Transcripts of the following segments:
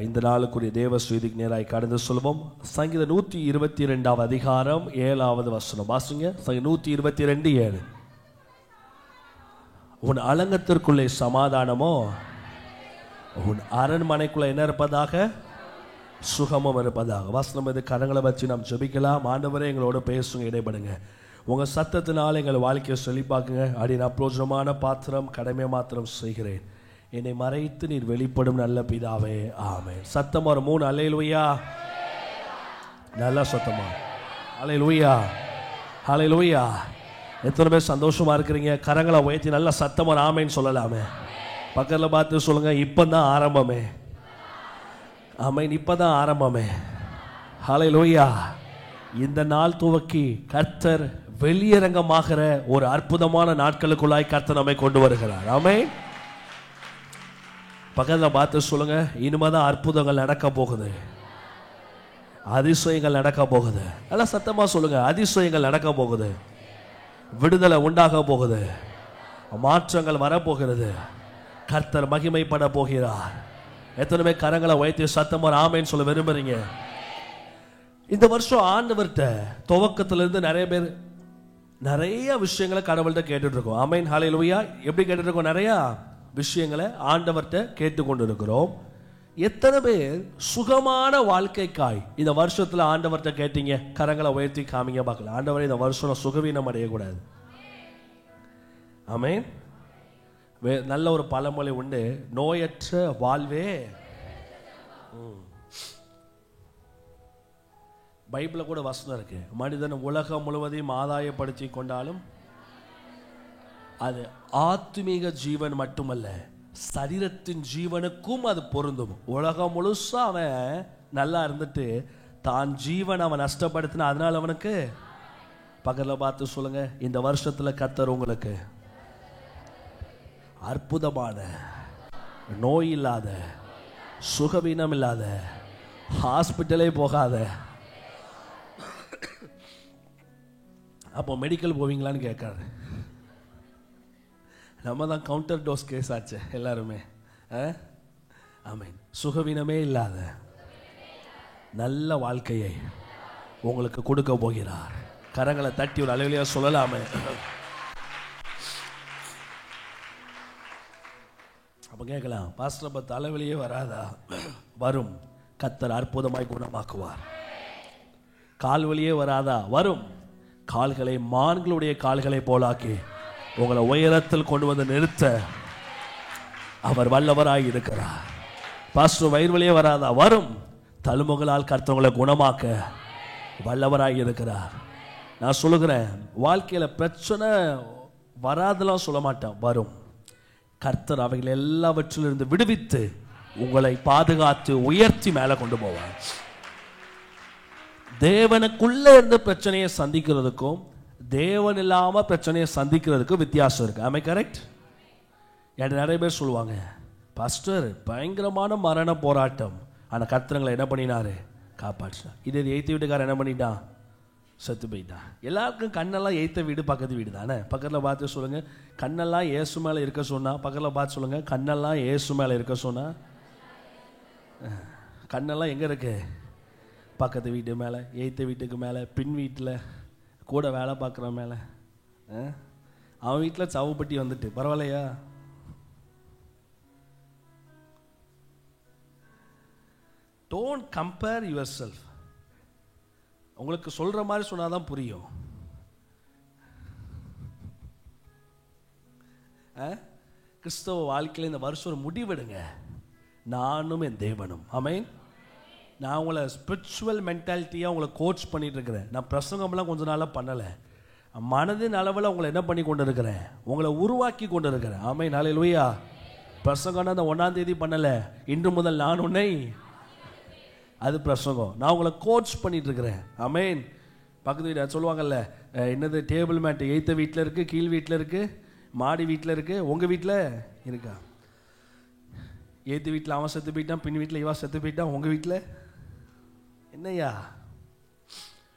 இந்த நாளுக்குரிய தேவ செய்திக்கு நேராய் கடந்து சொல்வோம். சங்கீதம் 122 அதிகாரம் 7வது வசனம் வாசிங்க. சங்கீதம் 122:7. உன் அலங்கத்திற்குள்ளே சமாதானமோ, உன் அரண்மனைக்குள்ள என்ன இருப்பதாக? சுகமும் இருப்பதாக. வசனம் இது. கரங்களை வச்சு நாம் ஜெபிக்கலாம். ஆண்டவரே எங்களோட பேசுங்க, இடைப்படுங்க. உங்க சத்தத்தினால் எங்கள் வாழ்க்கையை செழிப்பாக்குங்க. அடியின் அப்ரோஜனமான பாத்திரம், கடமை மாத்திரம் செய்கிறேன். என்னை மறைத்து நீர் வெளிப்படும் நல்ல பிதாவே, ஆமென். சத்தமா ஒரு 3 அல்லேலூயா. நல்ல சத்தமா அல்லேலூயா, அல்லேலூயா. எத்தனை பேர் சந்தோஷமா இருக்கிறீங்க? கரங்களை உயர்த்தி நல்ல சத்தமா ஆமென் சொல்லலாமே. பக்கத்தில் பார்த்து சொல்லுங்க, இப்பதான் ஆரம்பமே. ஆமென், இப்பதான் ஆரம்பமே. அல்லேலூயா. இந்த நாள் துவக்கி கர்த்தர் வெளியரங்கமாகிற ஒரு அற்புதமான நாட்களுக்குள்ளாய் கர்த்தர் நம்மை கொண்டு வருகிறார். ஆமென். பக்கத்தில் பார்த்து சொல்லுங்க, இனிமேதான் அற்புதங்கள் நடக்க போகுது, அதிசயங்கள் நடக்க போகுது. எல்லாம் சத்தமா சொல்லுங்க, அதிசயங்கள் நடக்க போகுது, விடுதலை உண்டாக போகுது, மாற்றங்கள் வரப்போகிறது, கர்த்தர் மகிமைப்பட போகிறார். எத்தனை பேர் கரங்களை உயர்த்தி சத்தமா ஆமென் சொல்ல விரும்புறீங்க? இந்த வருஷம் ஆண்டவர்கிட்ட துவக்கத்திலிருந்து நிறைய பேர் நிறைய விஷயங்களை கடவுள்கிட்ட கேட்டுட்டு இருக்கோம். ஆமென், ஹல்லேலூயா. எப்படி கேட்டுட்டு இருக்கோம்? நிறைய விஷயங்களை ஆண்டவர்கிட்ட கேட்டுக்கொண்டு இருக்கிறோம். எத்தனை பேர் சுகமான வாழ்க்கைக்காய் இந்த வருஷத்துல ஆண்டவர்கிட்ட கேட்டீங்க? கரங்களை உயர்த்தி காமிங்க பார்க்கலாம். ஆண்டவரே, இந்த வருஷம் சுகவீனம் அடையக்கூடாது. ஆமென். நல்ல ஒரு பழமொழி உண்டு, நோயற்ற வாழ்வே. பைபிளில் கூட வசனம் இருக்கு, மனிதன் உலகம் முழுவதையும் ஆதாயப்படுத்தி கொண்டாலும் அது ஆத்மீக ஜீவன் மட்டுமல்ல, சரீரத்தின் ஜீவனுக்கும் அது பொருந்தும். உலகம் முழுசா அவன் நல்லா இருந்துட்டு தான் ஜீவன் அவன் நஷ்டப்படுத்தின, அதனால அவனுக்கு. பக்கத்தில் பார்த்து சொல்லுங்க, இந்த வருஷத்துல கர்த்தர் உங்களுக்கு அற்புதமான, நோய் இல்லாத, சுகவீனம் இல்லாத, ஹாஸ்பிட்டலே போகாத. அப்போ மெடிக்கல் போவீங்களான்னு கேட்காரு. நம்ம தான் கவுண்டர் டோஸ் கேஸ் ஆச்சு எல்லாருமே. ஆமென். சுகவீனமே இல்லாத நல்ல வாழ்க்கையை உங்களுக்கு கொடுக்க போகிறார். கரங்களை தட்டி ஒரு அளவிலையா சொல்லலாமே. அப்ப கேட்கலாம், பாஸ்டர் அப்ப தலைவலியே வராதா? வரும். கர்த்தர் அற்புதமாய் குணமாக்குவார். கால்வலியே வராதா? வரும். கால்களை மான்களுடைய கால்களை போலாக்கி உங்களை உயரத்தில் கொண்டு வந்து நிறுத்த அவர் வல்லவராய் இருக்கிறார். பாஸ்டர் வயிறு வலியே வராதா? வரும். தழும்புகளால் கர்த்தவங்களை குணமாக்க வல்லவராய் இருக்கிறார். நான் சொல்லுகிறேன், வாழ்க்கையில பிரச்சனை வராதெல்லாம் சொல்ல மாட்டேன், வரும். கர்த்தர் அவைகள் எல்லாவற்றிலிருந்து விடுவித்து உங்களை பாதுகாத்து உயர்த்தி மேல கொண்டு போவார். தேவனுக்குள்ள இருந்து பிரச்சனையை சந்திக்கிறதுக்கும் தேவன் இல்லாம பிரச்சனையை சந்திக்கிறதுக்கும் வித்தியாசம் இருக்கு. ஆமே, கரெக்ட்? நிறைய பேர் சொல்லுவாங்க, பாஸ்டர் பயங்கரமான மரண போராட்டம், ஆனா கர்த்தரங்களை என்ன பண்ணினாரு? காப்பாற்றினார். இதே எய்த்த வீட்டுக்காரர் என்ன பண்ணிட்டான்? செத்து போயிட்டான். எல்லாருக்கும் கண்ணெல்லாம் எய்த்த வீடு பக்கத்து வீடு தானே. பக்கத்தில் பார்த்து சொல்லுங்க, கண்ணெல்லாம் இயேசு மேலே இருக்க சொன்னா. பக்கத்தில் பார்த்து சொல்லுங்க, கண்ணெல்லாம் இயேசு மேலே இருக்க சொன்னா. கண்ணெல்லாம் எங்கே இருக்கு? பக்கத்து வீட்டு மேலே, எய்த்த வீட்டுக்கு மேலே, பின் வீட்டில் கூட வேலை பார்க்குற மேலே. அவன் வீட்டில் சவுப்பட்டி வந்துட்டு பரவாயில்லையா? Don't compare your self. உங்களுக்கு சொல்ற மாதிரி சொன்னாதான் புரியும். கிறிஸ்தவ வாழ்க்கையில் இந்த வருஷம் ஒரு முடிவெடுங்க, நானும் என் தேவனும். ஆமென். நான் உங்களை ஸ்பிரிச்சுவல் மென்டாலிட்டியாக உங்களை கோச் பண்ணிட்டு இருக்கிறேன். நான் பிரசங்கம்லாம் கொஞ்ச நாளாக பண்ணலை, மனதின் அளவில் உங்களை என்ன பண்ணி கொண்டு இருக்கிறேன்? உங்களை உருவாக்கி கொண்டு இருக்கிறேன். ஆமென், ஹல்லேலூயா. பிரசங்கம்னா அந்த 1ஆம் தேதி பண்ணலை, இன்று முதல் நான் உன்னை, அது பிரசங்கம். நான் உங்களை கோச் பண்ணிட்டு இருக்கிறேன். ஆமென். பக்கத்து வீட்டில் சொல்லுவாங்கல்ல, என்னது டேபிள் மேட்டு எய்த்த வீட்டில் இருக்கு, கீழ் வீட்டில் இருக்கு, மாடி வீட்டில் இருக்கு, உங்க வீட்டில் இருக்கா? ஏத்து வீட்டில் அவன் செத்து போயிட்டான், பின் வீட்டில் இவா செத்து போயிட்டான், உங்க வீட்டில் என்னையா?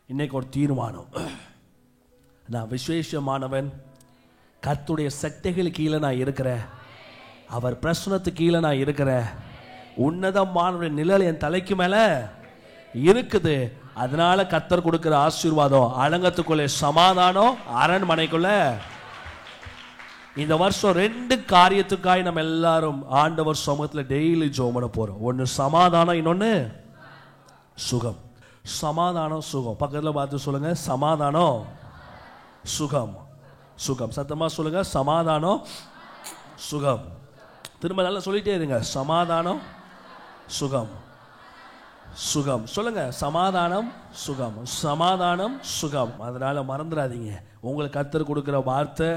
இன்னைக்கு ஒரு தீர்மானம், நான் விசேஷமானவன், கர்த்தருடைய சட்டைகள் கீழே நான் இருக்கிறேன், அவர் பிரசனத்துக்கு கீழே நான் இருக்கிறேன், உன்னதமான நிழல் என் தலைக்கு மேல இருக்குது. அதனால கர்த்தர் கொடுக்கிற ஆசீர்வாதம் அலங்கத்துக்குள்ளே சமாதானம், அரண்மனைக்குள்ள. இந்த வருஷம் 2 காரியத்துக்காய் நம்ம எல்லாரும் ஆண்டவர் சமூகத்தில் டெய்லி ஜெபம் பண்ண போறோம். ஒன்னு சமாதானம், இன்னொன்னு சுகம். சமாதானம், சுகம். பக்கத்தில் பார்த்து சொல்லுங்க, சமாதானம், சுகம். சுகம் சத்தமா சொல்லுங்க, சமாதானம், சுகம். திரும்ப நல்லா சொல்லிட்டே இருங்க, சமாதானம், சுகம், சுகம். சொல்லுங்க, சமாதானம், சுகம், சமாதானம், சுகம். அதனால மறந்துடாதீங்க, உங்களுக்கு கர்த்தர் கொடுக்கிற வார்த்தை,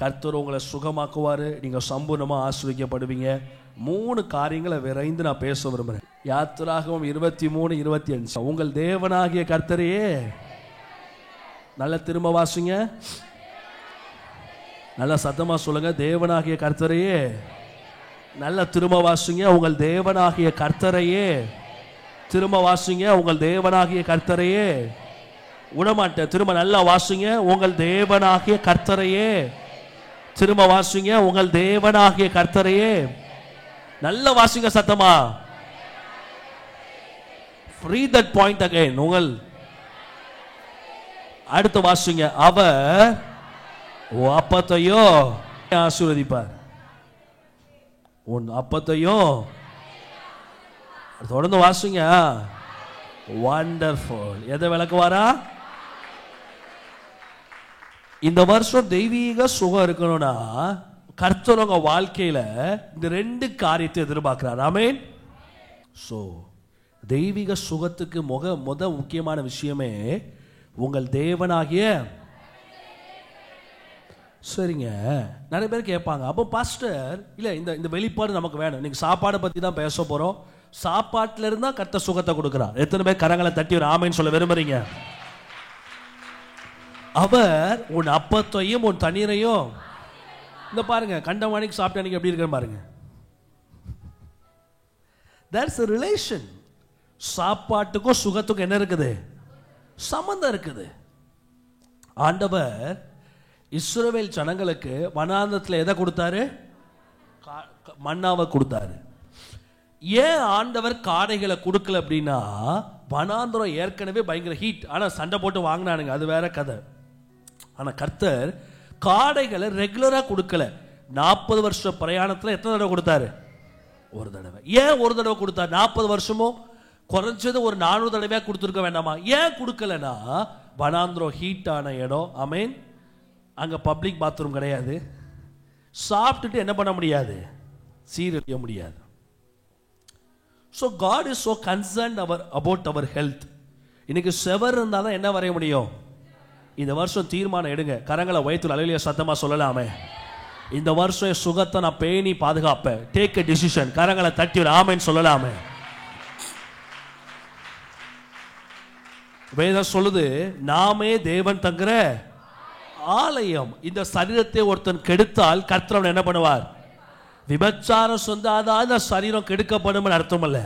கர்த்தர் உங்களை சுகமாக்குவாரு, நீங்க சம்பூர்ணமா ஆசீர்வதிக்கப்படுவீங்க. 3 காரியங்களை விரைந்து நான் பேச விரும்புறேன். யாத்திராகமம் 23:25. உங்கள் தேவனாகிய கர்த்தரையே, நல்ல திரும்ப வாசிங்க, நல்ல சத்தமா சொல்லுங்க, தேவனாகிய கர்த்தரையே. நல்ல திரும்ப வாசிங்க, உங்கள் தேவனாகிய கர்த்தரையே. திரும்ப வாசிங்க, உங்கள் தேவனாகிய கர்த்தரையே. விடமாட்டேன், திரும்ப நல்லா வாசிங்க, உங்கள் தேவனாகிய கர்த்தரையே. திரும்ப வாசிங்க, உங்கள் தேவனாகிய கர்த்தரையே. நல்ல வாசிங்க சத்தமா. Read that point again. உங்கள் அடுத்து வாசிங்க, அவர் அப்பத்தையோ ஆசீர்வதிப்பார். உன் அப்பத்தையும் தொடர்ந்து வாசிங்க. வண்டர்ஃபுல். எதை விளக்குவாரா? இந்த வருஷம் தெய்வீக சுகம் இருக்கணும்னா கர்த்தர் உங்க வாழ்க்கையில இந்த 2 காரியத்தை எதிர்பார்க்கிறார். ஆமென். சோ தெய்வீக சுகத்துக்கு முத முக்கியமான விஷயமே உங்கள் தேவனாகிய. சரிங்க, நிறைய பேர் கேட்பாங்க, அப்போ பாஸ்டர் இல்ல இந்த வெளிப்பாடு நமக்கு வேணும், இன்னைக்கு சாப்பாடை பத்தி தான் பேச போறோம், சாப்பாட்டுல இருந்தா கர்த்தர் சுகத்தை கொடுக்கிறார். எத்தனை பேர் கரங்களை தட்டி ஒரு ஆமென் சொல்ல விரும்புறீங்க? அவர் உன் அப்பத்தையும் உன் தண்ணீரையும், இந்த பாருங்க, கண்டமானிக்கு சாப்பிட்டு அன்னைக்கு எப்படி இருக்கிற பாருங்க. That's a relation. சாப்பாட்டுக்கும் சுகத்துக்கும் என்ன இருக்குது? சம்பந்தம் இருக்குது. ஆண்டவர் இஸ்ரவேல் ஜனங்களுக்கு வனாந்தரத்தில் எதை கொடுத்தாரு? மன்னாவை கொடுத்தாரு. ஏன் ஆண்டவர் காடைகளை கொடுக்கல அப்படின்னா, வனாந்தரம் ஏற்கனவே பயங்கர ஹீட், ஆனா சண்டை போட்டு வாங்கினானுங்க, அது வேற கதை. ஆனா கர்த்தர் காடைகளை ரெகுலரா கொடுக்கல. 40 வருஷ பிரயாணத்துல எத்தனை தடவை கொடுத்தாரு? ஒரு தடவை. ஏன் ஒரு தடவை கொடுத்தாரு? 40 வருஷமும் குறைஞ்சது ஒரு 400 தடவையா கொடுத்துருக்க வேண்டாமா? ஏன் கொடுக்கலனா, வனாந்தரம் ஹீட்டான இடம். ஆமென். அங்க பப்ளிக் பாத்ரூம் கிடையாது. சாப்பிட்டுட்டு என்ன பண்ண முடியாது? சீரழிய முடியாது. So God is so concerned about our health. இன்னைக்கு செவர் இருந்தாதான் என்ன வரைய முடியும்? இந்த வருஷம் தீர்மானம் எடுங்க, கரங்களை வயிற்றுல அலையில சத்தமா சொல்லலாமே, இந்த வருஷம் சுகத்தை நான் பேணி பாதுகாப்பேன். Take a decision. கரங்களை தட்டி ஒரு ஆமென் சொல்லலாமே. வேதம் சொல்லுது, நாமே தேவன் தங்குற ஆலயம். இந்த சரீரத்தை ஒருத்தன் கெடுத்தால் கர்த்தர் என்ன பண்ணுவார்? விபச்சாரம் சொந்தாதான் இந்த சரீரம் கெடுக்கப்படும் அர்த்தம் அல்ல.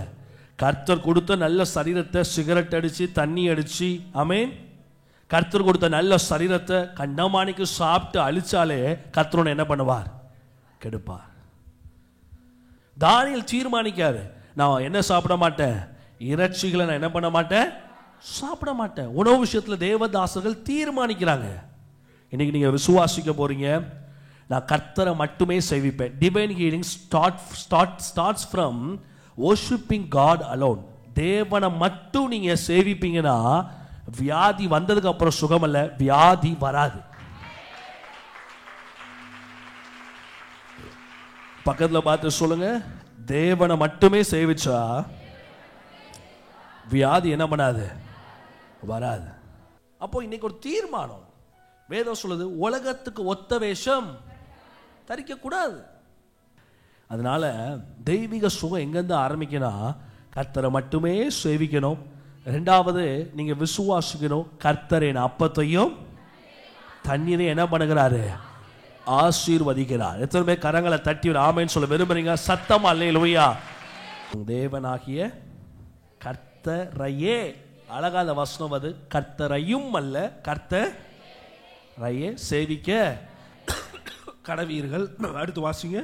கர்த்தர் கொடுத்த நல்ல சரீரத்தை சிகரெட் அடிச்சு தண்ணி அடிச்சு, ஆமென், கர்த்தர் கொடுத்த நல்ல சரீரத்தை கண்டமானிக்கு சாப்பிட்டு அழிச்சாலே கர்த்தர் என்ன பண்ணுவார்? கெடுப்பார். தானியேல் தீர்மானிக்காரு, நான் என்ன சாப்பிட மாட்டேன், இறைச்சிகளை நான் என்ன பண்ண மாட்டேன், சாப்பிட மாட்டேன். உணவு விஷயத்துல தேவதாசர்கள் தீர்மானிக்கிறாங்க. இன்னைக்கு நீங்க விசுவாசிக்க போறீங்க, நான் கர்த்தரை மட்டுமே சேவிப்பேன். Divine healing starts from worshiping God alone. தேவனை மட்டும் நீங்க சேவிப்பீங்கன்னா வியாதி வந்ததுக்கு அப்புறம் சுகம் அல்ல, வியாதி வராது. பக்கத்துல பார்த்து சொல்லுங்க, தேவனை மட்டுமே சேவிச்சா வியாதி என்ன பண்ணாது? வராது. அப்போ இன்னைக்கு ஒரு தீர்மானம். வேதம் சொல்லுது, உலகத்துக்கு ஒத்த வேஷம் தரிக்க கூடாது. அதனால தெய்வீக சுகம் எங்கிருந்து ஆரம்பிக்கணும்? கர்த்தரை மட்டுமே சேவிக்கணும். 2வது, நீங்க விசுவாசிக்கணும், கர்த்தரின் அப்பத்தையும் தண்ணீரை என்ன பண்ணுகிறாரு? ஆசீர்வதிக்கிறார். எத்தனை பேர் கரங்களை தட்டி ஒரு ஆமென் சொல்ல விரும்புறீங்க? சத்தமா அல்லேலூயா. தேவனாகிய கர்த்தரையே. அழகாத வசனம் அது. கர்த்தரையும் அல்ல, கர்த்தரையே சேவிக்க கடவீர்கள். அடுத்து வாசிங்க.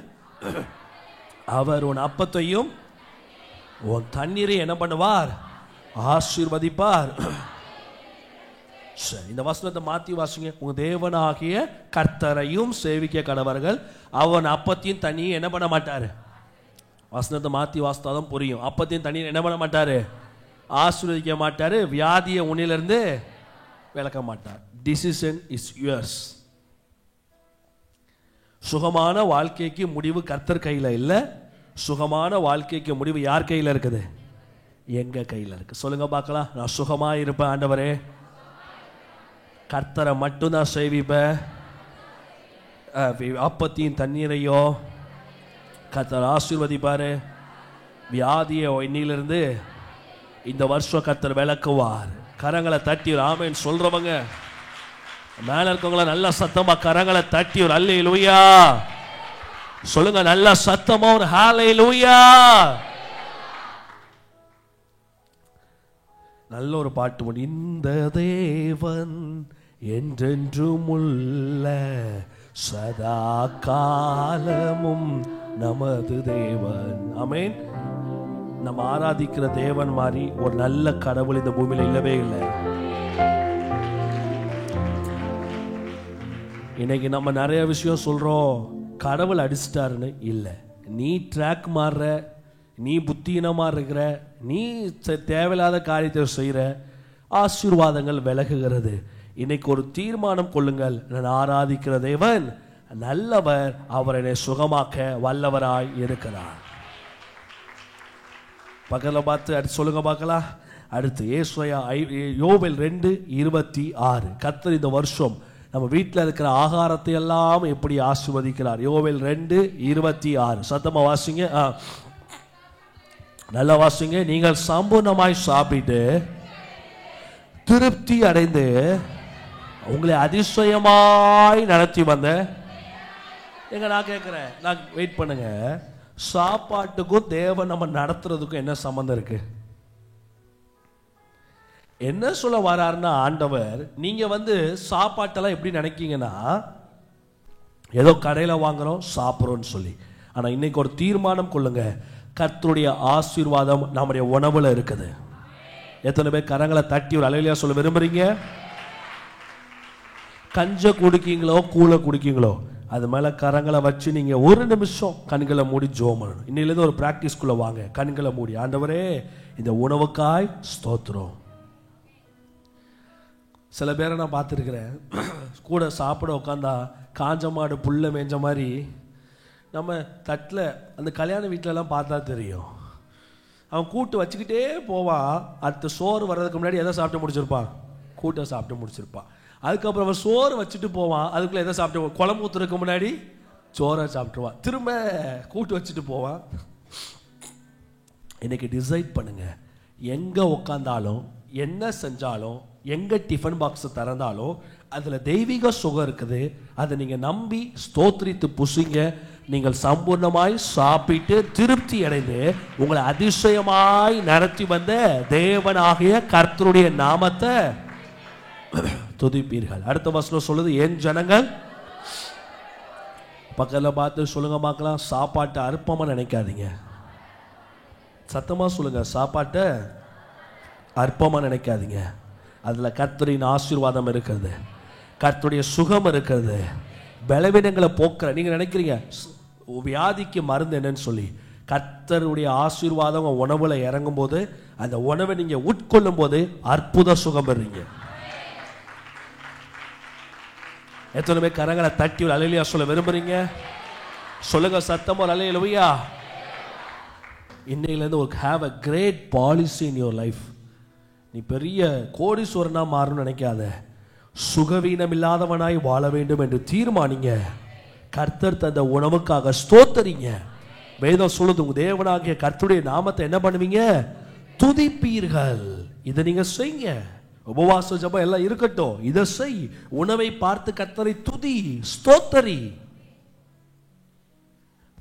அவர் உன் அப்பத்தையும் உன் தண்ணீரை என்ன பண்ணுவார்? ஆசீர்வதிப்பார். இந்த வசனத்தை மாத்தி வாசிங்க. உங்க தேவனாகிய கர்த்தரையும் சேவிக்க கடவர்கள், அவன் அப்பத்தையும் தண்ணியும் என்ன பண்ண மாட்டாரு? வசனத்தை மாத்தி வாசித்தாதான் புரியும். அப்பத்தையும் தண்ணியும் என்ன பண்ண மாட்டாரு? ஆசீர்வதிக்க மாட்டாரு. வியாதியை உன்னிலிருந்து விளக்க மாட்டார். Decision is yours. சுகமான வாழ்க்கைக்கு முடிவு கர்த்தர் கையில் இல்லை. சுகமான வாழ்க்கைக்கு முடிவு யார் கையில் இருக்குது? எங்க கையில் இருக்கு. சொல்லுங்க பார்க்கலாம். நான் சுகமா இருப்பேன் ஆண்டவரே, கர்த்தரை மட்டும்தான் சேவிப்பேன், அப்பத்தையும் தண்ணீரையோ கர்த்தர் ஆசீர்வதிப்பாரு, வியாதியை இன்னிலிருந்து இந்த வருஷம் கர்த்தர் விளக்குவார். கரங்களை தட்டி ஒரு ஆமென் சொல்றவங்க மேல இருக்கவங்கள நல்ல சத்தமா கரங்களை தட்டி ஒரு அல்லேலூயா சொல்லுங்க. நல்ல சத்தமா ஒரு ஹல்லேலூயா. நல்ல ஒரு பாட்டு. இந்த தேவன் என்றென்றும் உள்ள சதா காலமும் நமது தேவன். ஆமென். நம்ம ஆராதிக்கிற தேவன் மாதிரி ஒரு நல்ல கடவுள் இந்த பூமியில இல்லவே இல்லை. இன்னைக்கு நம்ம நிறைய விஷயம் சொல்றோம், கடவுள் அடிச்சிட்டாருன்னு இல்லை. நீ ட்ராக் மாறுற, நீ புத்தீனமா இருக்கிற, நீ தேவையில்லாத காரியத்தை செய்யற, ஆசீர்வாதங்கள் விலகுகிறது. இன்னைக்கு ஒரு தீர்மானம் கொள்ளுங்கள். நான் ஆராதிக்கிற தேவன் நல்லவர், அவர் என்னை சுகமாக்க வல்லவராய் இருக்கிறார். பக்கத்தில் பார்த்து அடுத்து சொல்லுங்க பார்க்கலாம். அடுத்து ஏசாயா யோவேல் 2:26. கர்த்தர் இந்த வருஷம் நம்ம வீட்டில் இருக்கிற ஆகாரத்தை எல்லாம் எப்படி ஆசீர்வதிக்கிறார். யோவேல் 2:26. சத்தமா வாசிங்க, நல்லா வாசிங்க. நீங்கள் சம்பூர்ணமாய் சாப்பிட்டு திருப்தி அடைந்து உங்களை அதிசயமாய் நடத்தி வந்த எங்க நான் கேட்கிறேன், நான் வெயிட் பண்ணுங்க. சாப்பாட்டுக்கும் தேவன் நம்ம நடத்துறதுக்கும் என்ன சம்பந்தம் இருக்கு? என்ன சொல்ல வராருன்னா ஆண்டவர், நீங்க சாப்பாட்டெல்லாம் எப்படி நினைக்கீங்கன்னா ஏதோ கடையில் வாங்குறோம் சாப்பிட்றோன்னு சொல்லி. ஆனா இன்னைக்கு ஒரு தீர்மானம் கொள்ளுங்க, கர்த்தருடைய ஆசீர்வாதம் நம்முடைய உணவுல இருக்குது. எத்தனை பேர் கரங்களை தட்டி ஒரு அலையிலையா சொல்ல விரும்புறீங்க? கஞ்ச குடிக்கீங்களோ கூழ குடிக்கீங்களோ அது மேல கரங்களை வச்சு நீங்க ஒரு நிமிஷம் கண்களை மூடி ஜெபம் பண்ணணும். இன்னிலிருந்து ஒரு பிராக்டிஸ்குள்ள வாங்க. கண்களை மூடி, ஆண்டவரே இந்த உணவுக்காய் ஸ்தோத்திரம். சில பேரை நான் பார்த்துருக்கிறேன், கூட சாப்பிட உட்காந்தா காஞ்ச மாடு புல்ல மேஞ்ச மாதிரி நம்ம தட்டில் அந்த கல்யாண வீட்டிலலாம் பார்த்தா தெரியும். அவன் கூட்டு வச்சுக்கிட்டே போவான். அடுத்த சோறு வர்றதுக்கு முன்னாடி எதை சாப்பிட்டு முடிச்சிருப்பான்? கூட்டை சாப்பிட்டு முடிச்சிருப்பான். அதுக்கப்புறம் அவன் சோறு வச்சுட்டு போவான். அதுக்குள்ள எதை சாப்பிட்டு, குழம்பு ஊத்துறதுக்கு முன்னாடி சோறை சாப்பிட்டுவான். திரும்ப கூட்டு வச்சுட்டு போவான். இன்னைக்கு டிசைட் பண்ணுங்க, எங்க உட்காந்தாலும் என்ன செஞ்சாலும் எங்க டிஃபன் பாக்ஸ் திறந்தாலும் அதுல தெய்வீக சுகம் இருக்குது. அதை நீங்க நம்பி ஸ்தோத்திரித்து புசிங்க. நீங்கள் சம்பூர்ணமாய் சாப்பிட்டு திருப்தி அடைந்து உங்களை அதிசயமாய் நடத்தி வந்த தேவனாகிய கர்த்தருடைய நாமத்தை துதிப்பீர்கள். அடுத்த வசனம் சொல்லுது, என் ஜனங்கள். பக்கத்தில் பார்த்து சொல்லுங்க பார்க்கலாம். சாப்பாட்டை அற்பமா நினைக்காதீங்க. சத்தமா சொல்லுங்க, சாப்பாட்டை அற்பமா நினைக்காதீங்க. அதுல கர்த்தரின் ஆசீர்வாதம் இருக்கிறது, கர்த்தருடைய சுகம் இருக்கிறது, பலவீனங்களை போக்குற. நீங்க நினைக்கிறீங்க வியாதிக்கு மருந்து என்னன்னு சொல்லி, கர்த்தருடைய ஆசீர்வாதம் உணவுல இறங்கும் போது அந்த உணவை நீங்க உட்கொள்ளும் போது அற்புத சுகம் பெறுறீங்க. எத்தனை பேர் கரங்களை தட்டி ஒரு அல்லேலூயா சொல்ல விரும்புறீங்க? சொல்லுங்க சத்தமா ஒரு அல்லேலூயா. இன்னையிலேருந்து ஒரு have a great policy in your life. நீ பெரிய கோடீஸ்வரனா மாறணும்னு நினைக்காத, சுகவீனம் இல்லாதவனாய் வாழ வேண்டும் என்று தீர்மானிங்க. கர்த்தர் தந்த உணவுக்காக ஸ்தோத்தரிங்க. வேதம் சொல்லுது, உங்க தேவனாகிய கர்த்தருடைய நாமத்தை என்ன பண்ணுவீங்க? துதிப்பீர்கள். இதை நீங்க செய்யுங்க. உபவாச ஜெபம் எல்லாம் இருக்கட்டும், இதை செய். உணவை பார்த்து கர்த்தரை துதி, ஸ்தோத்தரி.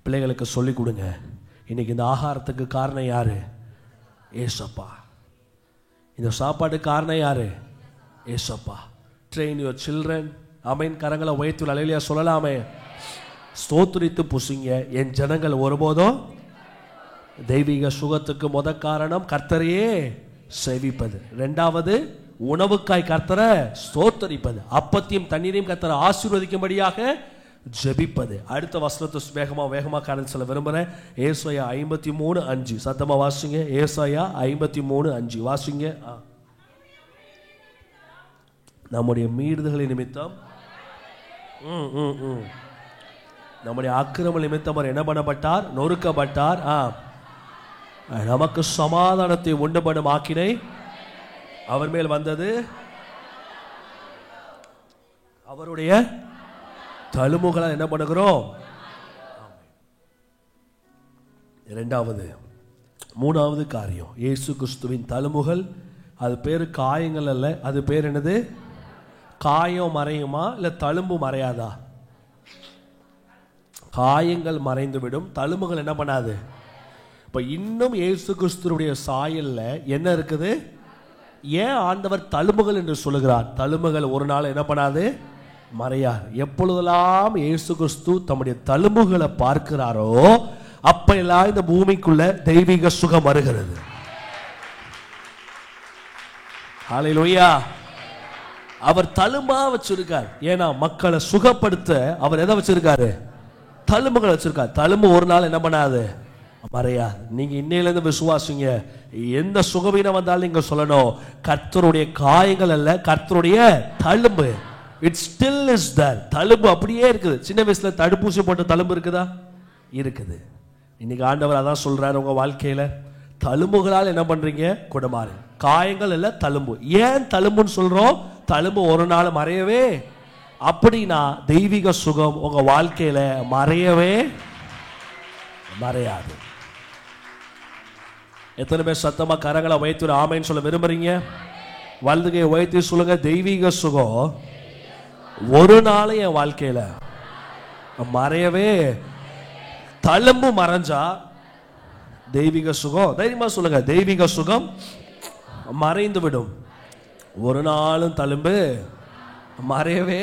பிள்ளைகளுக்கு சொல்லிக் கொடுங்க. இன்னைக்கு இந்த ஆகாரத்துக்கு காரணம் யாரு? ஏசப்பா. இந்த சாப்பாட்டுக்கு காரணம் யாரு? ஏசப்பா. Train your children. ஆமென். கரங்களை உயர்த்தி அல்லேலூயா சொல்லலாமே. ஸ்தோத்திரித்து புசிங்க. என் ஜனங்கள் ஒருபோதும் தெய்வீக சுகத்துக்கு முத காரணம் கர்த்தரையே சேவிப்பது. இரண்டாவது, உணவுக்காய் கர்த்தரை ஸ்தோத்தரிப்பது. அப்பத்தையும் தண்ணீரையும் கர்த்தரை ஆசீர்வதிக்கும்படியாக ஜெபிப்பது. அடுத்த வசனத்தை வேகமா காரணம் சொல்ல விரும்புறேன். ஏசாயா 53:5 சத்தமா வாசிங்க. ஏசாயா 53:5 வாசிங்க. நம்முடைய மீறுதல்களின் நிமித்தம் நம்முடைய அக்கிரம நிமித்தம் அவர் என்ன பண்ணப்பட்டார்? நொறுக்கப்பட்டார். நமக்கு சமாதானத்தை உண்டு பண்ணும் ஆக்கினை அவர் மேல் வந்தது, அவருடைய தழும்புகளால் என்ன பண்ணுகிறோம்? இரண்டாவது, மூணாவது காரியம், இயேசு கிறிஸ்துவின் தழும்புகள். அது பேரு காயங்கள் அல்ல. அது பேர் என்னது? காயம் மறையுமா இல்ல தழும்பு மறையாதா? காயங்கள் மறைந்துவிடும், தழும்புகள் என்ன பண்ணாது. இப்ப இன்னும் இயேசு கிறிஸ்துவுடைய சாயல்ல என்ன இருக்குது? ஏன் ஆண்டவர் தழும்புகள் என்று சொல்லுகிறார்? தழும்புகள் ஒரு நாள் என்ன பண்ணாது, மறையாது. எப்பொழுதெல்லாம் இயேசு கிறிஸ்து தம்முடைய தழும்புகளை பார்க்கிறாரோ அப்ப எல்லாம் இந்த பூமிக்குள்ள தெய்வீக சுகம் வருகிறது. ஹல்லேலூயா. அவர் தழும்பா வச்சிருக்கார். ஏன்னா மக்களை சுகப்படுத்த அவர் எதை வச்சிருக்காரு? தழும்புகளை வச்சிருக்கார். தழும்பு ஒரு நாள் என்ன பண்ணாது, மறையாது. நீங்க இன்னையிலிருந்து விசுவாசிங்க. எந்த சுகவீனம் வந்தாலும் நீங்க சொல்லணும், கர்த்தருடைய காயங்கள் அல்ல, கர்த்தருடைய தழும்பு. It still is there. தழும்பு அப்படியே இருக்குது. சின்ன வயசுல தடுப்பூசி போட்ட தழும்பு இருக்குதா? இருக்குது. இன்னைக்கு ஆண்டவர் அதான் சொல்றாரு, உங்க வாழ்க்கையில தழும்புகளால் என்ன பண்றீங்க? குணமாறு. காயங்கள் இல்ல, தழும்பு. ஏன் தழும்புன்னு சொல்றோம்? தழும்பு ஒரு நாள் மறையவே. அப்படின்னா தெய்வீக சுகம் உங்க வாழ்க்கையில மறையவே மறையாது. எத்தனை பேர் சத்தமா கரங்களை வைத்து ஆமைன்னு சொல்ல விரும்புறீங்க? வலதுகையை வைத்து சொல்லுங்க, தெய்வீக சுகம் ஒரு நாள் என் வாழ்க்கையில மறையவே. தழும்பு மறைஞ்சா தெய்வீக சுகம், தைரியமா சொல்லுங்க, தெய்வீக சுகம் மறைந்து விடும். ஒரு நாளும் தழும்பு மறையவே.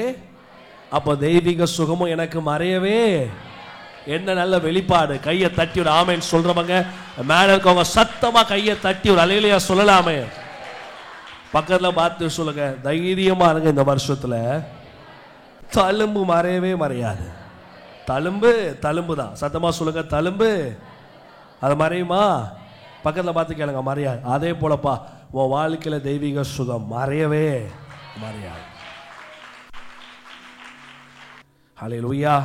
அப்போ தெய்வீக சுகமும் எனக்கு மறையவே. என்ன நல்ல வெளிப்பாடு. கையை தட்டி ஒரு ஆமைன்னு சொல்றவங்க மேல இருக்கவங்க சத்தமா கையை தட்டி ஒரு அலையிலையா சொல்லலாமே. பக்கத்துல பார்த்து சொல்லுங்க, தைரியமா இருங்க. இந்த வருஷத்துல தழும்பு மறையவே மறையாது. தழும்பு தழும்பு தான். சத்தமா சொல்லுங்க, தழும்பு அது மறையுமா? பக்கத்துல பார்த்து கேளுங்க, மறையாது. அதே போலப்பா உன் வாழ்க்கையில தெய்வீக சுகம் மறையவே மறையாது. ஹல்லேலூயா.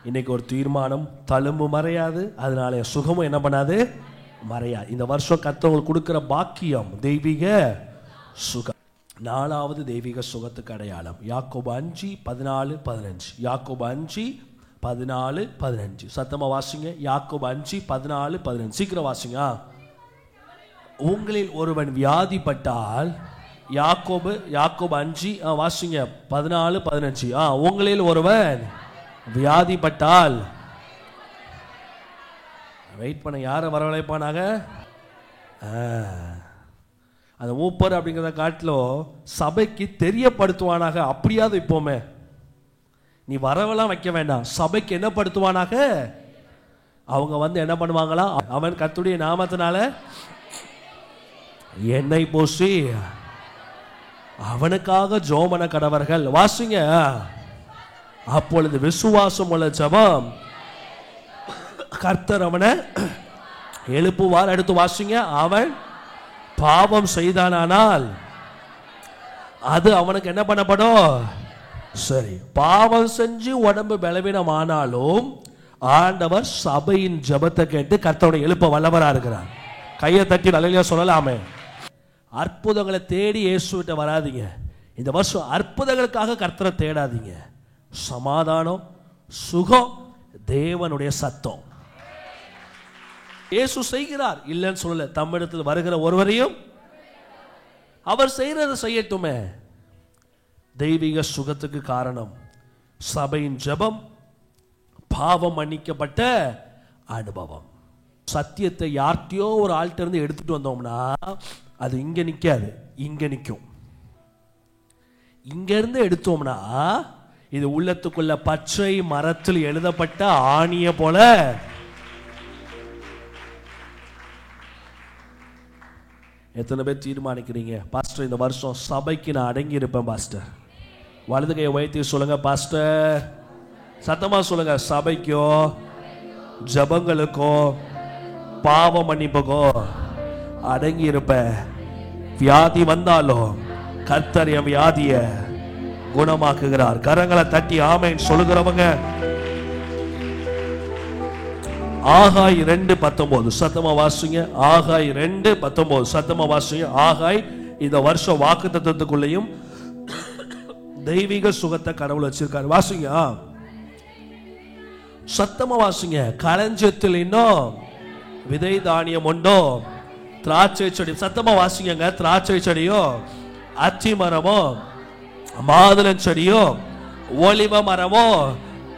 இன்னைக்கு ஒரு தீர்மானம், தழும்பு மறையாது, அதனால சுகமும் என்ன பண்ணாது, மறையாது. இந்த வருஷம் கர்த்தர் கொடுக்கிற பாக்கியம் தெய்வீக சுகம். நாலாவது தெய்வீக சுகத்துக்கு அடையாளம் யாக்கோபு 5:14-15. யாக்கோபு 5:14-15 சத்தமா வாசிங்க. யாக்கோபு 5:14-15 சீக்கிரம் வாசிங்க. உங்களில் ஒருவன் வியாதிப்பட்டால், யாக்கோபு 5 வாசிங்க 14-15. உங்களில் ஒருவன் வியாதிப்பட்டால், வெயிட் பண்ண, யாரை வரவழைப்பானாக? அந்த மூப்பர் அப்படிங்கிறத காட்டிலும் சபைக்கு தெரியப்படுத்துவானாக. அப்படியாவது இப்போமே நீ வரவெல்லாம் வைக்க வேண்டாம், சபைக்கு என்ன படுத்துவானாக? அவங்க வந்து என்ன பண்ணுவாங்களா? அவன் கர்த்தருடைய நாமத்தினால எண்ணெய் பூசி அவனுக்காக ஜோமன கடவர்கள். வாசிங்க. அப்பொழுது விசுவாசம் உள்ள ஜெபம் கர்த்தர் அவனை எழுப்புவார். அடுத்து வாசிங்க. அவன் பாவம் செய்தானால் அது அவனுக்கு என்ன பண்ணப்படும்? சரி, பாவம் செஞ்சு உடம்பு பலவீனம் ஆனாலும் ஆண்டவர் சபையின் ஜெபத்தை கேட்டு கர்த்தருடைய எழுப்ப வல்லவரா இருக்கிறார். கையை தட்டி நல்ல சொல்லலாமே. அற்புதங்களை தேடி இயேசுவிட்ட வராதீங்க. இந்த வருஷம் அற்புதங்களுக்காக கர்த்தரை தேடாதீங்க. சமாதானம், சுகம், தேவனுடைய சத்தம் இயேசு செய்கிறார், இல்லைன்னு சொல்லல. தம்மிடத்தில் வருகிற ஒருவரையும் அவர் செய்யறதை செய்யட்டுமே. தெய்வீக சுகத்துக்கு காரணம் சபையின் ஜெபம், பாவம் மன்னிக்கப்பட்ட அனுபவம். சத்தியத்தை யார்கிட்டயோ ஒரு ஆள்கிட்ட இருந்து எடுத்துட்டு வந்தோம்னா அது இங்க நிக்காது, இங்க நிற்கும். இங்க இருந்து எடுத்தோம்னா இது உள்ளத்துக்குள்ள பச்சை மரத்தில் எழுதப்பட்ட ஆணிய போல. எத்தனை பேர் தீர்மானிக்கிறீங்க, பாஸ்டர் இந்த வருஷம் சபைக்கு நான் அடங்கி இருப்பேன் பாஸ்டர்? வலது கையை உயர்த்தி சொல்லுங்க பாஸ்டர். சத்தமா சொல்லுங்க. சபைக்கோ, ஜபங்களுக்கோ, பாவ மன்னிப்புக்கோ அடங்கி இருப்பேன். வியாதி வந்தாலும் கர்த்தர் என் வியாதிய குணமாக்குகிறார். கரங்களை தட்டி ஆமென் சொல்லுகிறவங்க. ஆகாய் 2:19 சத்தமா வாசிங்க. ஆகாய் 2:19 சத்தமா வாசிங்க. ஆகாய் இந்த வருஷம் வாக்குத்தத்தத்துக்குள்ளேயும் தெய்வீக சுகத்தை கடவுள் வச்சிருக்காரு. வாசிங்க, சத்தமா வாசிங்க. களஞ்சத்தில் இன்னும் விதை தானியம் உண்டோ, திராட்சை செடி, சத்தமா வாசிங்க. திராட்சை செடியோ, அத்தி மரமோ, மாதுளம் செடியோ, ஒலிவ மரமோ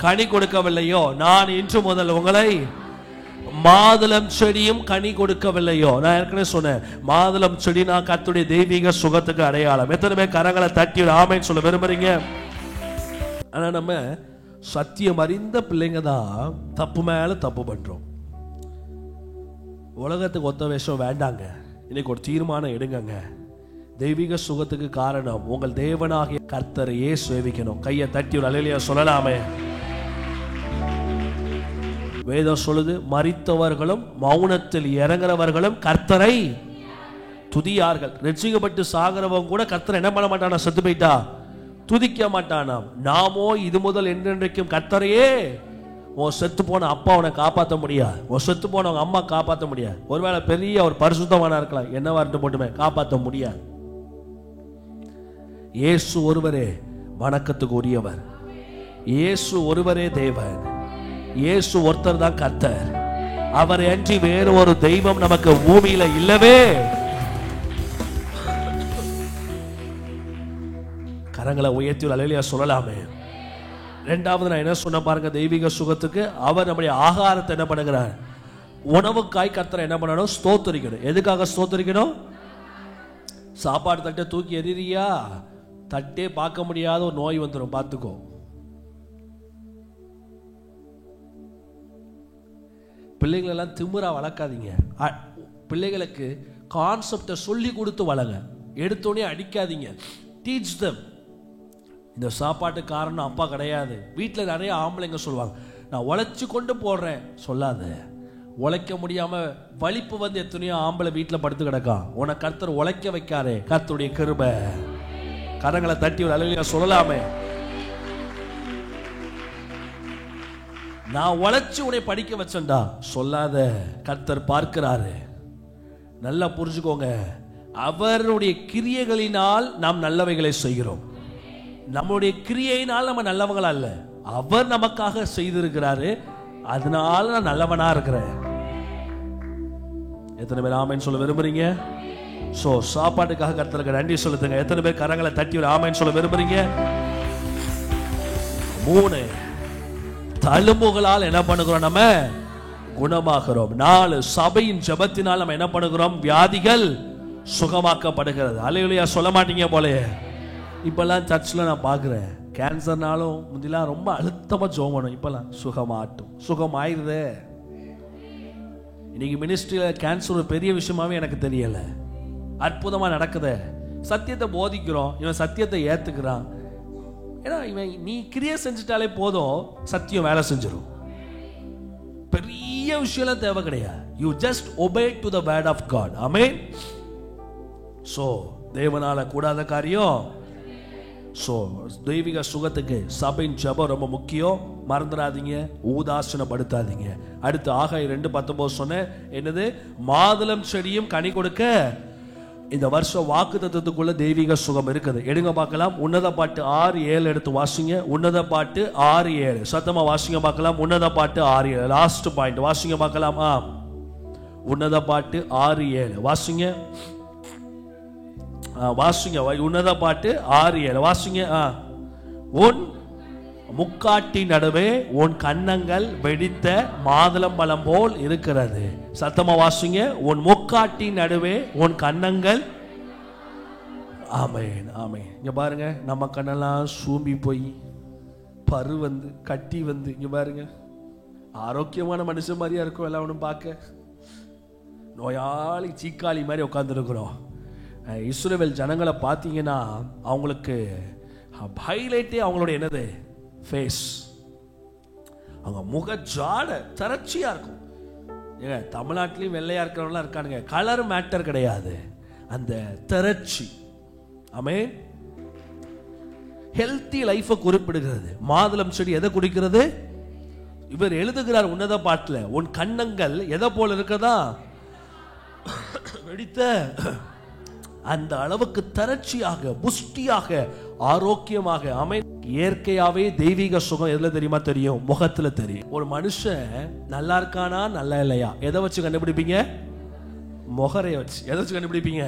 கனி கொடுக்கவில்லையோ, நான் இன்று முதல் உங்களை மாதுளம் செடியும் கனி கொடுக்கவில்லையோ. நான் ஏற்கனவே சொன்னேன், மாதுளம் செடி நான் கர்த்தருடைய தெய்வீக சுகத்துக்கு அடையாளம். எத்தனை பேர் கரங்களை தட்டி ஆமென் சொல்ல விரும்புறீங்க? ஆனா நம்ம சத்தியம் அறிந்த பிள்ளைங்க தான் தப்பு மேல தப்பு பண்றோம். உலகத்துக்கு ஒத்த வேஷம் வேண்டாங்க. இன்னைக்கு ஒரு தீர்மானம் எடுங்க. தெய்வீக சுகத்துக்கு காரணம் உங்கள் தேவனாகிய கர்த்தரையே சேவிக்கணும். கையை தட்டி ஒரு அல்லேலூயா சொல்லலாமே. வேதம் சொல்லுது, மரித்தவர்களும் மௌனத்தில் இறங்குறவர்களும் கர்த்தரை துதியார்கள். ரட்சிக்கப்பட்டு சாகிறவங்க கூட கர்த்தரை என்ன பண்ண மாட்டானா? செத்து போயிட்டா துதிக்க மாட்டானாம். நாமோ இது முதல் என்றென்றைக்கும் கர்த்தரையே. உன் செத்து போன அப்பா உன்னை காப்பாற்ற முடியாது, உன் செத்து போனவங்க அம்மா காப்பாற்ற முடியாது. ஒருவேளை பெரிய ஒரு பரிசுத்தமான இருக்கலாம், என்னவா இருந்து போட்டுமே காப்பாற்ற முடியாது. இயேசு ஒருவரே வணக்கத்துக்கு உரியவர். இயேசு ஒருவரே தேவன். இயேசு ஒருத்தர் தான் கர்த்தர். அவர் அன்றி வேறு ஒரு தெய்வம் நமக்கு பூமியில இல்லவே. கரங்களை உயர்த்தி அல்லேலூயா சொல்லலாமே. இரண்டாவது நான் என்ன சொன்ன பாருங்க, தெய்வீக சுகத்துக்கு அவர் நம்முடைய ஆகாரத்தை என்ன பண்ணுகிறார்? உணவுக்காய் கர்த்தரை என்ன பண்ணணும்? ஸ்தோத்திரிக்கணும். எதுக்காக ஸ்தோத்திரிக்கணும்? சாப்பாடு தட்டை தூக்கி எறிறியா, தட்டே பார்க்க முடியாத ஒரு நோய் வந்துடும், பார்த்துக்கோ. பிள்ளைகளெல்லாம் திமிரா வளர்க்காதீங்க. பிள்ளைகளுக்கு கான்செப்டை சொல்லி கொடுத்து வளங்க. எடுத்தோடனே அடிக்காதீங்க. டீச் தம். இந்த சாப்பாட்டு காரணம் அப்பா கிடையாது. வீட்டில் நிறைய ஆம்பளைங்க சொல்லுவாங்க, நான் உழைச்சி கொண்டு போடுறேன். சொல்லாத. உழைக்க முடியாம வலிப்பு வந்து எத்தனையோ ஆம்பளை வீட்டில் படுத்து கிடக்கான். உன கர்த்தர் உழைக்க வைக்காரே, கர்த்தருடைய கிருபை. கரங்களை தட்டி ஒரு அல்லேலூயா சொல்லலாமே. நான் உழைச்சு உன்னை படிக்க வச்சேன்டா சொல்லாத. கர்த்தர் பார்க்கிறாரு. நல்லா புரிஞ்சுக்கோங்க. அவருடைய கிரியைகளினால் நாம் நல்லவைகளை செய்கிறோம். நம்முடைய கிரியையினால் நம்ம நல்லவங்களா அல்ல, அவர் நமக்காக செய்திருக்கிறாரு. அதனால நான் நல்லவனா இருக்கிறேன். எத்தனை பேர் ஆமென் சொல்ல விரும்புறீங்க? சோ சாப்பாட்டுக்காக கர்த்தருக்கு நன்றி சொல்லுங்க. எத்தனை பேர் கரங்களை தட்டி ஒரு ஆமென் சொல்ல விரும்புறீங்க? 3 தழும்புகளால் என்ன பண்ணுகிறோம்? நம்ம குணமாகிறோம். 4 சபையின் ஜெபத்தினால் நம்ம என்ன பண்ணுகிறோம்? வியாதிகள் சுகமாக்கப்படுகிறது. அல்லேலூயா சொல்ல மாட்டீங்க போலே. இப்பெல்லாம் சர்ச்சில் நான் பார்க்குறேன், கேன்சர்னாலும் முந்திலாம் ரொம்ப அழுத்தமாக ஜெபம் பண்ணும், இப்பெல்லாம் சுகமாட்டும், சுகமாயிருதே. இன்னைக்கு மினிஸ்ட்ரியில் கேன்சர் ஒரு பெரிய விஷயமாவே எனக்கு தெரியல. அற்புதமாக நடக்குது. சத்தியத்தை போதிக்கிறோம், இவன் சத்தியத்தை ஏற்றுக்கிறான். ஏன்னா இவன் நீ கிரியை செஞ்சுட்டாலே போதும், சத்தியம் வேலை செஞ்சிடும். பெரிய விஷயம் தேவை கிடையாது. You just obey to the word of God. ஆமென். சோ தேவனால கூடாத காரியம். சோ தெய்வீக சுகத்துக்கு சபையின் ஜெபம் ரொம்ப முக்கியம். மறந்துடாதீங்க, ஊதாசனப்படுத்தாதீங்க. அடுத்து ஆகாய் 2:19 சொன்னேன். என்னது? மாதுளம் செடியும் கனி கொடுக்க இந்த வருஷம் வாக்குத்தத்தத்துக்குள்ள தெய்வீக சுகம் இருக்குது. எடுங்க பார்க்கலாம். உன்னத பாட்டு 6:7 எடுத்து வாசிங்க. உன்னத பாட்டு 6:7 சத்தமா வாசிங்க பார்க்கலாம். உன்னத பாட்டு 6:7 லாஸ்ட் பாயிண்ட் வாசிங்க பார்க்கலாம். உன்னத பாட்டு 6:7 வாசிங்க. வாசிங்க. உன்னத பாட்டு 6:7 வாசிங்க. உன் முக்காட்டி நடுவே உன் கன்னங்கள் வெடித்த மாதுளம்பழம் போல் இருக்கிறது. சத்தமா வாசிங்க. உன் முக்காட்டி நடுவே உன் கன்னங்கள். ஆமென் ஆமென். இங்க பாருங்க, நம்ம கண்ணெல்லாம் சூம்பி போய் பரு வந்து கட்டி வந்து, இங்க பாருங்க, ஆரோக்கியமான மனுஷன் மாதிரியா இருக்கும் எல்லாம் ஒன்றும் பார்க்க. நோயாளி சீக்காளி மாதிரி உட்காந்துருக்குறோம். இஸ்ரவேல் ஜனங்களை பார்த்தீங்கன்னா அவங்களுக்கு ஹைலைட்டே அவங்களோட என்னது? ஃபேஸ். அவங்க முகஜாட திரட்சியா இருக்கும். ஏங்க தமிழ்நாட்டிலையும் வெள்ளையா இருக்கிறவங்களாம் இருக்கானுங்க. கலர் மேட்டர் கிடையாது, அந்த திரட்சி. ஆமென். ஹெல்த்தி லைஃபை குறிப்பிடுகிறது. மாதுளம் செடி எதை குறிக்கிறது? இவர் எழுதுகிறார் உன்னத பாட்டுல, உன் கன்னங்கள் எதை போல இருக்கதா? வெடித்த அந்த அளவுக்கு திரட்சியாக, புஷ்டியாக, ஆரோக்கியமாக. ஆமென். இயற்கையாவே தெய்வீக சுகம் எதுல தெரியுமா தெரியும்? முகத்துல தெரியும். ஒரு மனுஷன் நல்லா இருக்கானா நல்லா இல்லையா எதை வச்சு கண்டுபிடிப்பீங்க? முகரைய வச்சு. எதை வச்சு கண்டுபிடிப்பீங்க?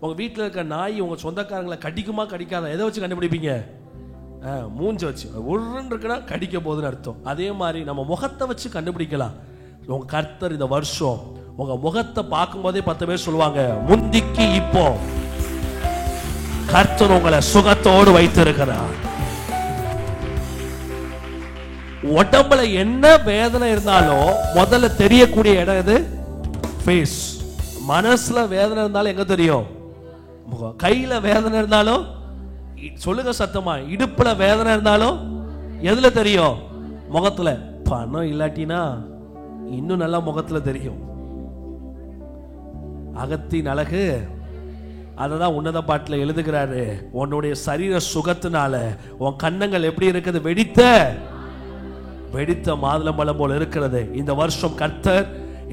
உங்க வீட்டில் இருக்க நாய் உங்க சொந்தக்காரங்களை கடிக்குமா கடிக்காதா எதை வச்சு கண்டுபிடிப்பீங்க? மூஞ்ச வச்சு. உருன்னு இருக்குன்னா கடிக்க போகுதுன்னு அர்த்தம். அதே மாதிரி நம்ம முகத்தை வச்சு கண்டுபிடிக்கலாம். உங்க கர்த்தர் இந்த வருஷம் உங்க முகத்தை பார்க்கும் போதே 10 பேர் சொல்லுவாங்க, முந்திக்கு இப்போ கர்த்தர் உங்களை சுகத்தோடு வைத்திருக்கிறார். உடம்புல என்ன வேதனை இருந்தாலும் முதல்ல தெரியக்கூடிய இடம் எது? ஃபேஸ். மனசுல வேதனை இருந்தாலும் எங்க தெரியும்? முகம். கையில வேதனை இருந்தாலும் சொல்லுங்க சத்தமா, இடுப்புல வேதனை இருந்தாலும் எதுல தெரியும்? முகத்துல. பணம் இல்லாட்டினா இன்னும் நல்லா முகத்துல தெரியும். அகத்தின் அழகு. அததான் உன்னத பாட்டுல எழுதுகிறாரு, உன்னுடைய சரீர சுகத்தினால உன் கன்னங்கள் எப்படி இருக்குது? வெடித்த மாதுளம்பழம் போல இருக்கிறது. இந்த வருஷம் கர்த்தர்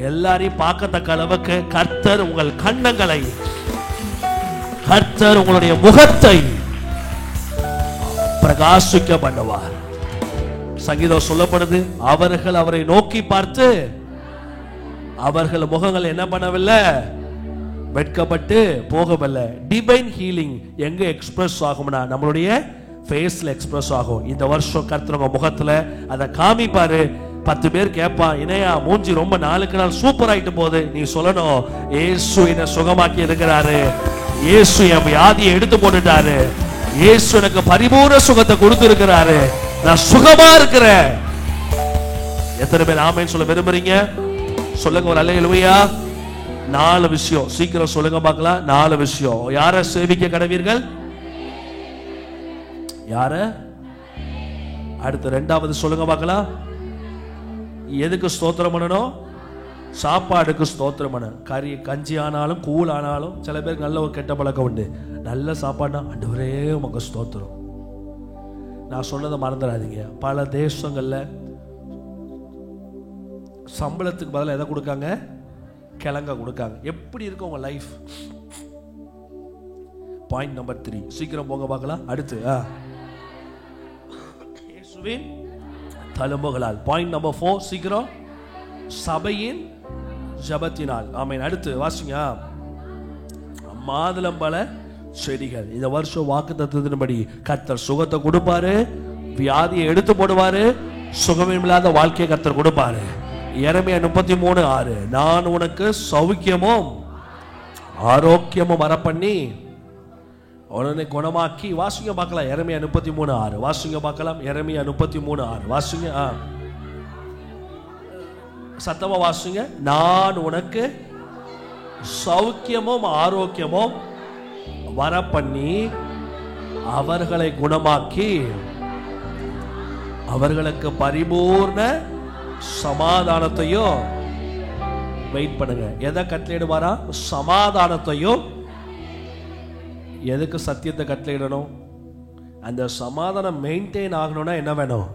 எல்லாரையும் பார்க்கத்தக்க அளவுக்கு கர்த்தர் உங்கள் கன்னங்களை, கர்த்தர் உங்களுடைய முகத்தை பிரகாசிக்க பண்ணுவார். சங்கீதம் சொல்லப்படுது, அவர்கள் அவரை நோக்கி பார்த்து அவர்கள் முகங்கள் என்ன பண்ணவில்லை? வெட்கப்பட்டு போகவில்லை. டிவைன் ஹீலிங் எங்க எக்ஸ்பிரஸ் ஆகும்னா நம்மளுடைய ஃபேஸ்ல எக்ஸ்பிரஸ் ஆகும். இந்த வருஷம் கர்த்தர் முகத்துல அதை காமிப்பாரு. 10 பேர் கேட்பான், இணையா மூஞ்சி ரொம்ப நாளுக்கு நாள் சூப்பர் ஆயிட்டு போகுது. நீ சொல்லணும், இயேசு என்ன சுகமாக்கி இருக்கிறாரு, இயேசு என் வியாதியை எடுத்து போட்டுட்டாரு, இயேசு எனக்கு பரிபூர்ண சுகத்தை கொடுத்திருக்கிறாரு, நான் சுகமா இருக்கிறேன். எத்தனை பேர் ஆமென் சொல்ல விரும்புறீங்க? சொல்லுங்க ஒரு அல்லேலூயா. 4 விஷயம் சீக்கிரம் சொல்லுங்க பார்க்கலாம். 4 விஷயம். யாரை சேவிக்க கடவீர்கள்? யார? அடுத்து 2வது சொல்லுங்க பார்க்கலாம். எதுக்கு ஸ்தோத்திரம் பண்ணணும்? சாப்பாடுக்கு ஸ்தோத்திரம் பண்ண. கறி கஞ்சி ஆனாலும் கூழ் ஆனாலும், சில பேருக்கு நல்ல ஒரு கெட்ட பழக்கம் உண்டு. நல்ல சாப்பாடுனா ஆண்டவரே உமக்கு ஸ்தோத்திரம். நான் சொன்னதை மறந்துடாதீங்க. பல தேசங்கள்ல சம்பளத்துக்கு பதிலாக எதை கொடுக்காங்க? கிழங்க கொடுக்காங்க. எப்படி இருக்கு உங்க லைஃப்? பாயிண்ட் நம்பர் 3 சீக்கிரம் போங்க பார்க்கலாம். அடுத்து இயேசுவின் தழும்புகளால். பாயிண்ட் நம்பர் 4 சீக்கிரம். சபையின் ஜபத்தினால். ஆமென். அடுத்து வாசிங்க. மாதுளம்பழ செடிகள். இந்த வருஷம் வாக்குத்தத்தத்தின்படி கர்த்தர் சுகத்தை கொடுப்பாரு, வியாதியை எடுத்து போடுவாரு, சுகமில்லாத வாழ்க்கையை கர்த்தர் கொடுப்பாரு. எரேமியா 33:6 நான் உனக்கு சௌக்கியமும் ஆரோக்கியமும் வரப்பண்ணி உடனே குணமாக்கி. வாசிங்க பார்க்கலாம். எரேமியா 33:6 வாசிங்க பார்க்கலாம். எரேமியா 33:6 வாசிங்க. சத்தமா வாசிங்க. நான் உனக்கு சௌக்கியமும் ஆரோக்கியமும் வரப்பண்ணி அவர்களை குணமாக்கி அவர்களுக்கு பரிபூர்ண சமாதானத்தையும். வெயிட் பண்ணுங்க. எதை கட்டளையிடுவாரா? சமாதானத்தையும். எதுக்கு சத்தியத்தை கட்டளையிடணும்? அந்த சமாதானம் மெயின்டைன் ஆகணும்னா என்ன வேணும்?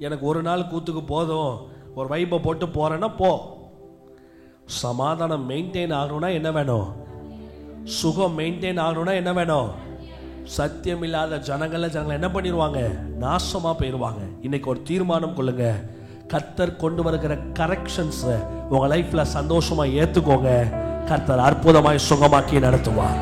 எனக்கு ஒரு நாள் கூத்துக்கு போதும், ஒரு வைப்பை போட்டு போறேன்னா போ. சமாதானம் மெயின்டைன் ஆகணும்னா என்ன வேணும்? சுகம் மெயின்டைன் ஆகணும்னா என்ன வேணும்? சத்தியம் இல்லாத ஜனங்களை என்ன பண்ணிடுவாங்க? நாசமா போயிடுவாங்க. இன்னைக்கு ஒரு தீர்மானம் கொள்ளுங்க. கர்த்தர் கொண்டு வருகிற கரெக்ஷன்ஸ் உங்க லைஃப்ல சந்தோஷமா ஏத்துக்கோங்க. கர்த்தர் அற்புதமாய் சுகமாக்கி நடத்துவார்.